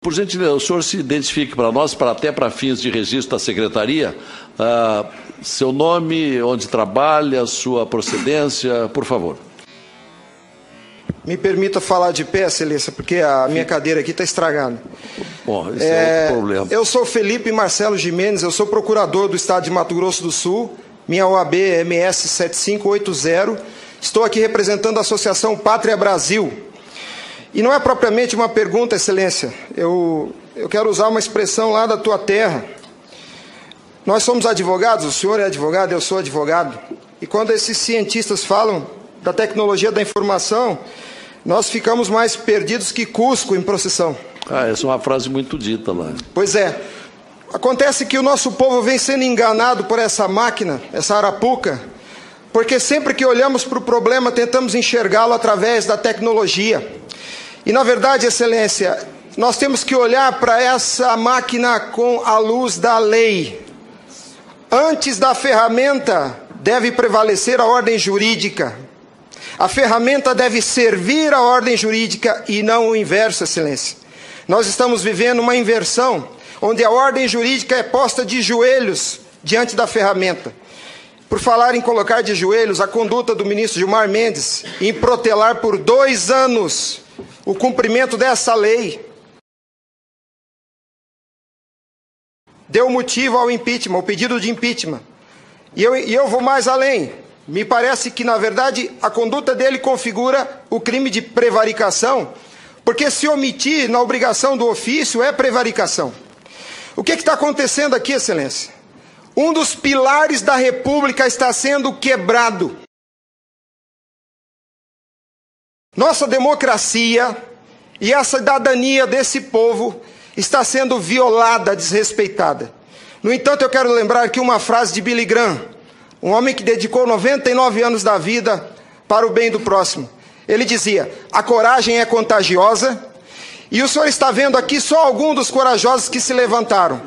Por gentileza, o senhor se identifique para nós, até para fins de registro da secretaria, seu nome, onde trabalha, sua procedência, por favor. Me permita falar de pé, excelência, porque a minha cadeira aqui está estragada. Bom, esse é outro problema. Eu sou Felipe Marcelo Gimenez, eu sou procurador do Estado de Mato Grosso do Sul, minha OAB é MS 7580, estou aqui representando a Associação Pátria Brasil. E não é propriamente uma pergunta, excelência, eu quero usar uma expressão lá da tua terra. Nós somos advogados, o senhor é advogado, eu sou advogado, e quando esses cientistas falam da tecnologia da informação, nós ficamos mais perdidos que Cusco em procissão. Essa é uma frase muito dita lá. Pois é. Acontece que o nosso povo vem sendo enganado por essa máquina, essa arapuca, porque sempre que olhamos para o problema, tentamos enxergá-lo através da tecnologia. E, na verdade, excelência, nós temos que olhar para essa máquina com a luz da lei. Antes da ferramenta, deve prevalecer a ordem jurídica. A ferramenta deve servir a ordem jurídica e não o inverso, excelência. Nós estamos vivendo uma inversão, onde a ordem jurídica é posta de joelhos diante da ferramenta. Por falar em colocar de joelhos, a conduta do ministro Gilmar Mendes em protelar por 2 anos o cumprimento dessa lei deu motivo ao impeachment, ao pedido de impeachment. E eu vou mais além. Me parece que, na verdade, a conduta dele configura o crime de prevaricação, porque se omitir na obrigação do ofício é prevaricação. O que está acontecendo aqui, excelência? Um dos pilares da República está sendo quebrado. Nossa democracia e a cidadania desse povo está sendo violada, desrespeitada. No entanto, eu quero lembrar aqui uma frase de Billy Graham, um homem que dedicou 99 anos da vida para o bem do próximo. Ele dizia: a coragem é contagiosa, e o senhor está vendo aqui só alguns dos corajosos que se levantaram.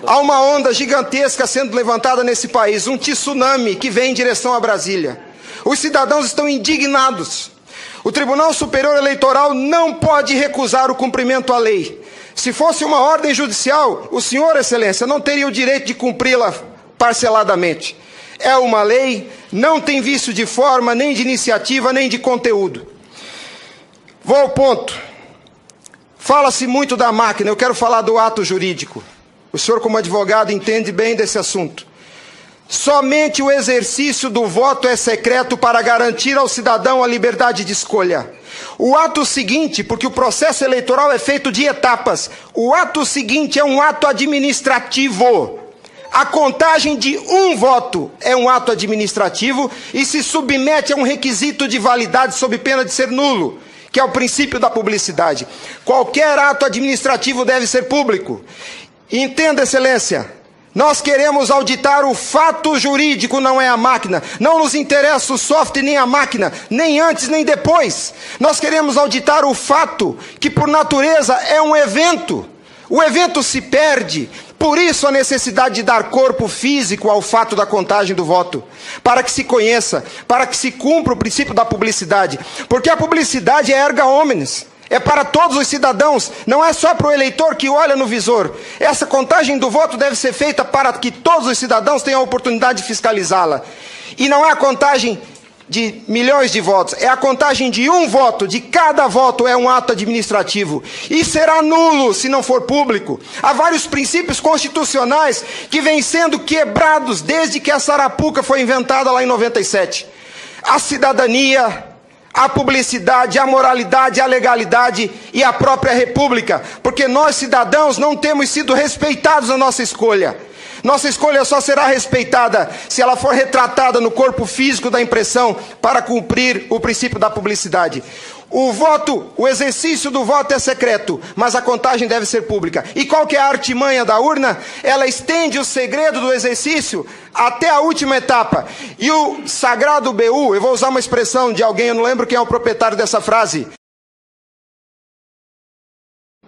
Há uma onda gigantesca sendo levantada nesse país, um tsunami que vem em direção a Brasília. Os cidadãos estão indignados. O Tribunal Superior Eleitoral não pode recusar o cumprimento à lei. Se fosse uma ordem judicial, o senhor, excelência, não teria o direito de cumpri-la parceladamente. É uma lei, não tem vício de forma, nem de iniciativa, nem de conteúdo. Vou ao ponto. Fala-se muito da máquina, eu quero falar do ato jurídico. O senhor, como advogado, entende bem desse assunto. Somente o exercício do voto é secreto para garantir ao cidadão a liberdade de escolha. O ato seguinte, porque o processo eleitoral é feito de etapas, o ato seguinte é um ato administrativo. A contagem de um voto é um ato administrativo e se submete a um requisito de validade sob pena de ser nulo, que é o princípio da publicidade. Qualquer ato administrativo deve ser público. Entenda, excelência, nós queremos auditar o fato jurídico, não é a máquina. Não nos interessa o software nem a máquina, nem antes nem depois. Nós queremos auditar o fato, que por natureza é um evento. O evento se perde. Por isso a necessidade de dar corpo físico ao fato da contagem do voto, para que se conheça, para que se cumpra o princípio da publicidade, porque a publicidade é erga omnes, é para todos os cidadãos, não é só para o eleitor que olha no visor. Essa contagem do voto deve ser feita para que todos os cidadãos tenham a oportunidade de fiscalizá-la, e não é a contagem de milhões de votos, é a contagem de um voto, de cada voto é um ato administrativo, e será nulo se não for público. Há vários princípios constitucionais que vêm sendo quebrados desde que essa arapuca foi inventada lá em 97. A cidadania, a publicidade, a moralidade, a legalidade e a própria república, porque nós cidadãos não temos sido respeitados na nossa escolha. Nossa escolha só será respeitada se ela for retratada no corpo físico da impressão para cumprir o princípio da publicidade. O voto, o exercício do voto é secreto, mas a contagem deve ser pública. E qual que é a artimanha da urna? Ela estende o segredo do exercício até a última etapa. E o sagrado BU, eu vou usar uma expressão de alguém, eu não lembro quem é o proprietário dessa frase.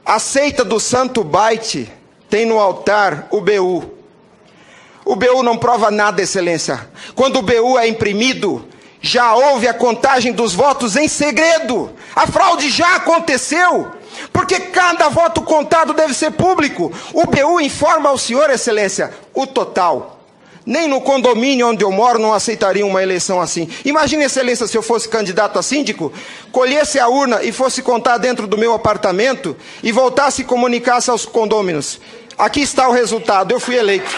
A seita do santo byte tem no altar o BU. O BU não prova nada, excelência. Quando o BU é imprimido, já houve a contagem dos votos em segredo. A fraude já aconteceu. Porque cada voto contado deve ser público. O BU informa ao senhor, excelência, o total. Nem no condomínio onde eu moro não aceitaria uma eleição assim. Imagine, excelência, se eu fosse candidato a síndico, colhesse a urna e fosse contar dentro do meu apartamento e voltasse e comunicasse aos condôminos. Aqui está o resultado, eu fui eleito.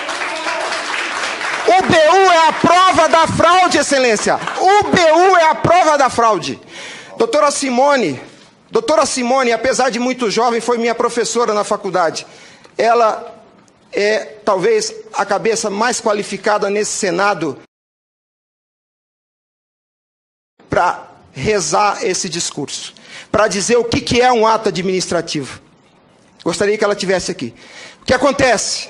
O BU é a prova da fraude, excelência. O BU é a prova da fraude. Doutora Simone, apesar de muito jovem, foi minha professora na faculdade. Ela é talvez a cabeça mais qualificada nesse Senado para rezar esse discurso, para dizer o que é um ato administrativo. Gostaria que ela estivesse aqui. O que acontece?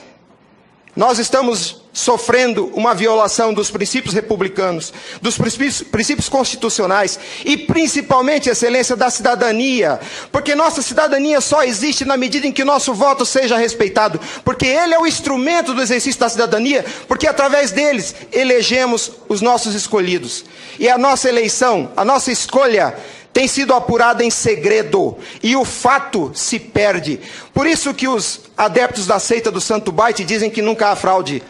Nós estamos sofrendo uma violação dos princípios republicanos, dos princípios constitucionais e principalmente, excelência, da cidadania, porque nossa cidadania só existe na medida em que nosso voto seja respeitado, porque ele é o instrumento do exercício da cidadania, porque através deles elegemos os nossos escolhidos. E a nossa eleição, a nossa escolha tem sido apurada em segredo, e o fato se perde. Por isso que os adeptos da seita do Santo Baite dizem que nunca há fraude.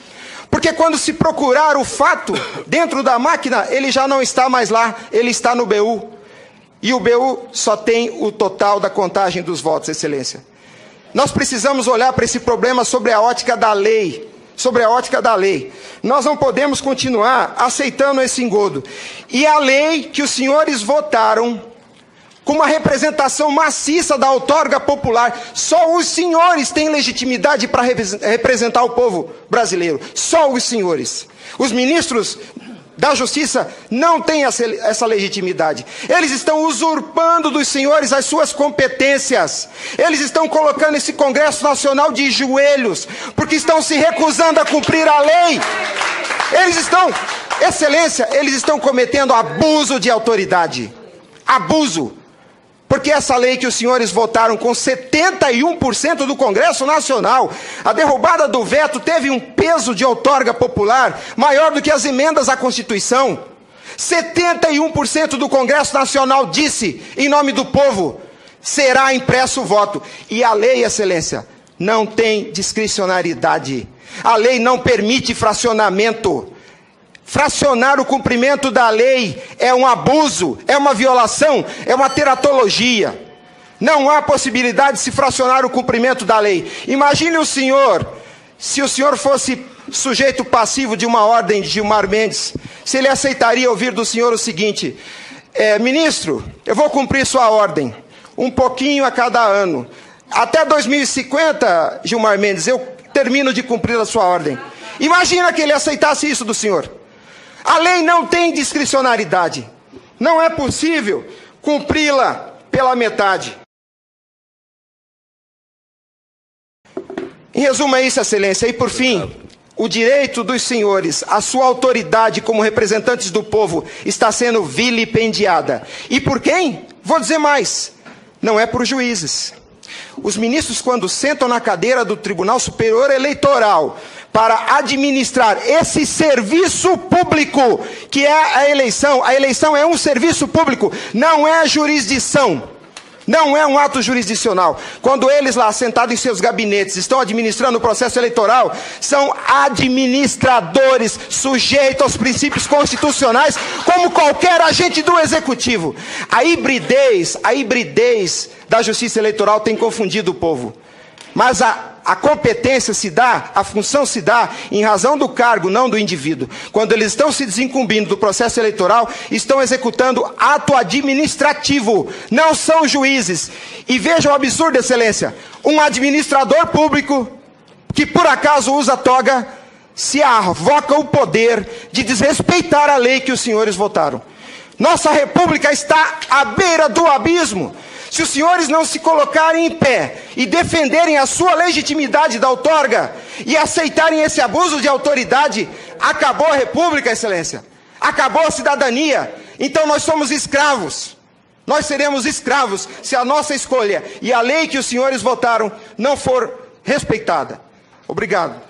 Porque quando se procurar o fato dentro da máquina, ele já não está mais lá, ele está no BU. E o BU só tem o total da contagem dos votos, excelência. Nós precisamos olhar para esse problema sobre a ótica da lei. Sobre a ótica da lei. Nós não podemos continuar aceitando esse engodo. E a lei que os senhores votaram, com uma representação maciça da outorga popular, só os senhores têm legitimidade para representar o povo brasileiro. Só os senhores. Os ministros da Justiça não têm essa legitimidade. Eles estão usurpando dos senhores as suas competências. Eles estão colocando esse Congresso Nacional de joelhos, porque estão se recusando a cumprir a lei. Eles estão, excelência, eles estão cometendo abuso de autoridade. Abuso. Porque essa lei que os senhores votaram com 71% do Congresso Nacional, a derrubada do veto teve um peso de outorga popular maior do que as emendas à Constituição. 71% do Congresso Nacional disse, em nome do povo, será impresso o voto. E a lei, excelência, não tem discricionariedade. A lei não permite fracionamento. Fracionar o cumprimento da lei é um abuso, é uma violação, é uma teratologia. Não há possibilidade de se fracionar o cumprimento da lei. Imagine o senhor, se o senhor fosse sujeito passivo de uma ordem de Gilmar Mendes, se ele aceitaria ouvir do senhor o seguinte: ministro, eu vou cumprir sua ordem, um pouquinho a cada ano. Até 2050, Gilmar Mendes, eu termino de cumprir a sua ordem. Imagina que ele aceitasse isso do senhor. A lei não tem discricionariedade. Não é possível cumpri-la pela metade. Em resumo, é isso, excelência. E por fim, o direito dos senhores, a sua autoridade como representantes do povo está sendo vilipendiada. E por quem? Vou dizer mais. Não é por juízes. Os ministros, quando sentam na cadeira do Tribunal Superior Eleitoral para administrar esse serviço público, que é a eleição é um serviço público, não é jurisdição, não é um ato jurisdicional. Quando eles lá, sentados em seus gabinetes, estão administrando o processo eleitoral, são administradores sujeitos aos princípios constitucionais, como qualquer agente do executivo. A hibridez da justiça eleitoral tem confundido o povo. Mas a competência se dá, a função se dá em razão do cargo, não do indivíduo. Quando eles estão se desincumbindo do processo eleitoral, estão executando ato administrativo, não são juízes. E vejam o absurdo, excelência, um administrador público que por acaso usa toga, se arvoca o poder de desrespeitar a lei que os senhores votaram. Nossa república está à beira do abismo. Se os senhores não se colocarem em pé e defenderem a sua legitimidade da outorga e aceitarem esse abuso de autoridade, acabou a república, excelência. Acabou a cidadania. Então nós somos escravos. Nós seremos escravos se a nossa escolha e a lei que os senhores votaram não for respeitada. Obrigado.